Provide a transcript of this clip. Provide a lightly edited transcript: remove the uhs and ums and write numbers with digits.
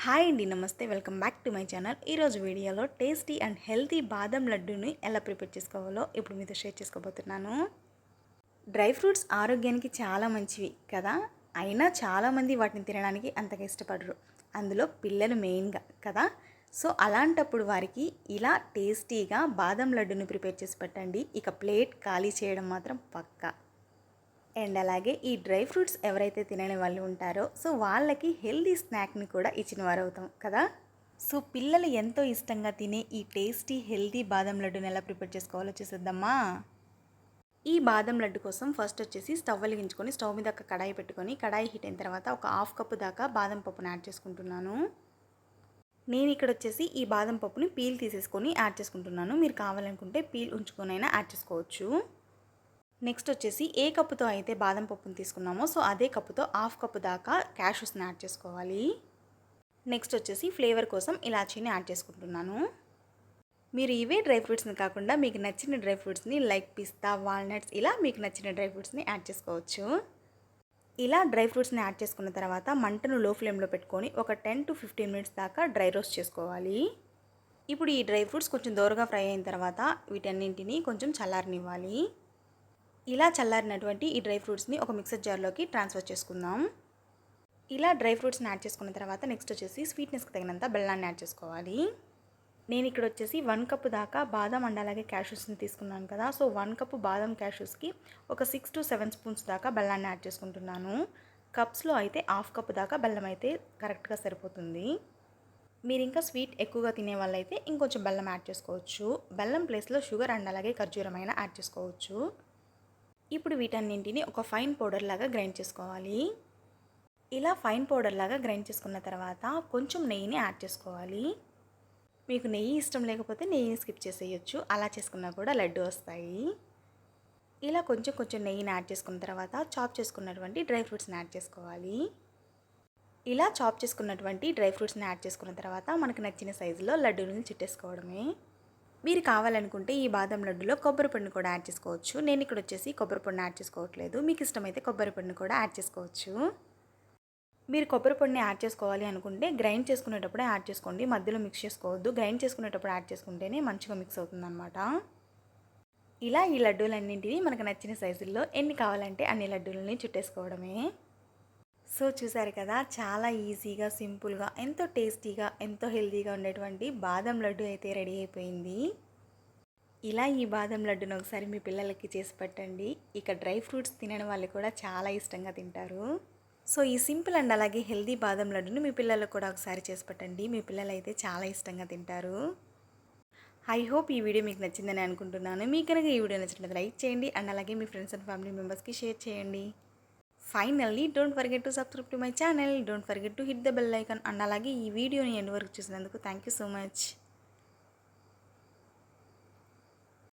Hi అండి, నమస్తే. Welcome back to my channel. ఈరోజు వీడియోలో టేస్టీ అండ్ హెల్తీ బాదం లడ్డూని ఎలా ప్రిపేర్ చేసుకోవాలో ఇప్పుడు మీతో షేర్ చేసుకోబోతున్నాను. డ్రై ఫ్రూట్స్ ఆరోగ్యానికి చాలా మంచివి కదా, అయినా చాలామంది వాటిని తినడానికి అంతగా ఇష్టపడరు, అందులో పిల్లలు మెయిన్గా కదా. సో అలాంటప్పుడు వారికి ఇలా టేస్టీగా బాదం లడ్డూని ప్రిపేర్ చేసి పెట్టండి, ఇక ప్లేట్ ఖాళీ చేయడం మాత్రం పక్కా. అండ్ అలాగే ఈ డ్రై ఫ్రూట్స్ ఎవరైతే తినని వాళ్ళు ఉంటారో సో వాళ్ళకి హెల్దీ స్నాక్ని కూడా ఇచ్చిన వారు అవుతాం కదా. సో పిల్లలు ఎంతో ఇష్టంగా తినే ఈ టేస్టీ హెల్దీ బాదం లడ్డుని ఎలా ప్రిపేర్ చేసుకోవాలో చూసేద్దామా. ఈ బాదం లడ్డు కోసం ఫస్ట్ వచ్చేసి స్టవ్ వెలిగించుకొని స్టవ్ మీద ఒక కడాయి పెట్టుకొని కడాయి హీట్ అయిన తర్వాత ఒక హాఫ్ కప్పు దాకా బాదం పప్పును యాడ్ చేసుకుంటున్నాను. నేను ఇక్కడ వచ్చేసి ఈ బాదం పప్పుని పీల్ తీసేసుకొని యాడ్ చేసుకుంటున్నాను. మీరు కావాలనుకుంటే పీల్ ఉంచుకొనైనా యాడ్ చేసుకోవచ్చు. నెక్స్ట్ వచ్చేసి ఏ కప్పుతో అయితే బాదం పప్పును తీసుకున్నామో సో అదే కప్పుతో హాఫ్ కప్పు దాకా క్యాషూస్ని యాడ్ చేసుకోవాలి. నెక్స్ట్ వచ్చేసి ఫ్లేవర్ కోసం ఇలాచీని యాడ్ చేసుకుంటున్నాను. మీరు ఇవే డ్రై ఫ్రూట్స్ని కాకుండా మీకు నచ్చిన డ్రై ఫ్రూట్స్ని లైక్ పిస్తా, వాల్నట్స్ ఇలా మీకు నచ్చిన డ్రై ఫ్రూట్స్ని యాడ్ చేసుకోవచ్చు. ఇలా డ్రై ఫ్రూట్స్ని యాడ్ చేసుకున్న తర్వాత మంటను లో ఫ్లేమ్లో పెట్టుకొని ఒక 10 to 15 మినిట్స్ దాకా డ్రై రోస్ట్ చేసుకోవాలి. ఇప్పుడు ఈ డ్రై ఫ్రూట్స్ కొంచెం దోరగా ఫ్రై అయిన తర్వాత వీటన్నింటినీ కొంచెం చల్లారనివ్వాలి. ఇలా చల్లారినటువంటి ఈ డ్రై ఫ్రూట్స్ని ఒక మిక్సర్ జార్లోకి ట్రాన్స్ఫర్ చేసుకుందాం. ఇలా డ్రై ఫ్రూట్స్ని యాడ్ చేసుకున్న తర్వాత నెక్స్ట్ వచ్చేసి స్వీట్నెస్కి తగినంత బెల్లాన్ని యాడ్ చేసుకోవాలి. నేను ఇక్కడ వచ్చేసి 1 కప్పు దాకా బాదం అండ్ అలాగే క్యాషూస్ని తీసుకున్నాను కదా. సో 1 కప్పు బాదం క్యాషూస్కి ఒక 6 to 7 స్పూన్స్ దాకా బెల్లాన్ని యాడ్ చేసుకుంటున్నాను. కప్స్లో అయితే హాఫ్ కప్పు దాకా బెల్లం అయితే కరెక్ట్గా సరిపోతుంది. మీరు ఇంకా స్వీట్ ఎక్కువగా తినే వాళ్ళైతే ఇంకొంచెం బెల్లం యాడ్ చేసుకోవచ్చు. బెల్లం ప్లేస్లో షుగర్ అండ్ అలాగే ఖర్జూరమైన యాడ్ చేసుకోవచ్చు. ఇప్పుడు వీటన్నింటిని ఒక ఫైన్ పౌడర్ లాగా గ్రైండ్ చేసుకోవాలి. ఇలా ఫైన్ పౌడర్ లాగా గ్రైండ్ చేసుకున్న తర్వాత కొంచెం నెయ్యిని యాడ్ చేసుకోవాలి. మీకు నెయ్యి ఇష్టం లేకపోతే నెయ్యిని స్కిప్ చేసేయచ్చు, అలా చేసుకున్నా కూడా లడ్డు వస్తాయి. ఇలా కొంచెం కొంచెం నెయ్యిని యాడ్ చేసుకున్న తర్వాత చాప్ చేసుకున్నటువంటి డ్రై ఫ్రూట్స్ని యాడ్ చేసుకోవాలి. ఇలా చాప్ చేసుకున్నటువంటి డ్రై ఫ్రూట్స్ని యాడ్ చేసుకున్న తర్వాత మనకు నచ్చిన సైజులో లడ్డూని చుట్టేసుకోవడమే. మీరు కావాలనుకుంటే ఈ బాదం లడ్డులో కొబ్బరి పొడిని కూడా యాడ్ చేసుకోవచ్చు. నేను ఇక్కడ వచ్చేసి కొబ్బరి పొడిని యాడ్ చేసుకోవట్లేదు, మీకు ఇష్టమైతే కొబ్బరి పొడిని కూడా యాడ్ చేసుకోవచ్చు. మీరు కొబ్బరి పొడిని యాడ్ చేసుకోవాలి అనుకుంటే గ్రైండ్ చేసుకునేటప్పుడే యాడ్ చేసుకోండి, మధ్యలో మిక్స్ చేసుకోవద్దు. గ్రైండ్ చేసుకునేటప్పుడు యాడ్ చేసుకుంటేనే మంచిగా మిక్స్ అవుతుందన్నమాట. ఇలా ఈ లడ్డూలన్నింటినీ మనకు నచ్చిన సైజుల్లో ఎన్ని కావాలంటే అన్ని లడ్డూలని చుట్టేసుకోవడమే. సో చూసారు కదా, చాలా ఈజీగా సింపుల్గా ఎంతో టేస్టీగా ఎంతో హెల్తీగా ఉండేటువంటి బాదం లడ్డు అయితే రెడీ అయిపోయింది. ఇలా ఈ బాదం లడ్డును ఒకసారి మీ పిల్లలకి చేసి పెట్టండి, ఇక డ్రై ఫ్రూట్స్ తినని వాళ్ళు కూడా చాలా ఇష్టంగా తింటారు. సో ఈ సింపుల్ అండ్ అలాగే హెల్తీ బాదం లడ్డును మీ పిల్లలకు కూడా ఒకసారి చేసి పెట్టండి, మీ పిల్లలు అయితే చాలా ఇష్టంగా తింటారు. ఐ హోప్ ఈ వీడియో మీకు నచ్చిందని అనుకుంటున్నాను. మీకు కనుక ఈ వీడియో నచ్చినట్లయితే లైక్ చేయండి అండ్ అలాగే మీ ఫ్రెండ్స్ అండ్ ఫ్యామిలీ మెంబర్స్కి షేర్ చేయండి. Finally, don't forget to subscribe to my channel. Don't forget to hit the bell icon and alage ee video ni end varaku chusinanduku thank you so much.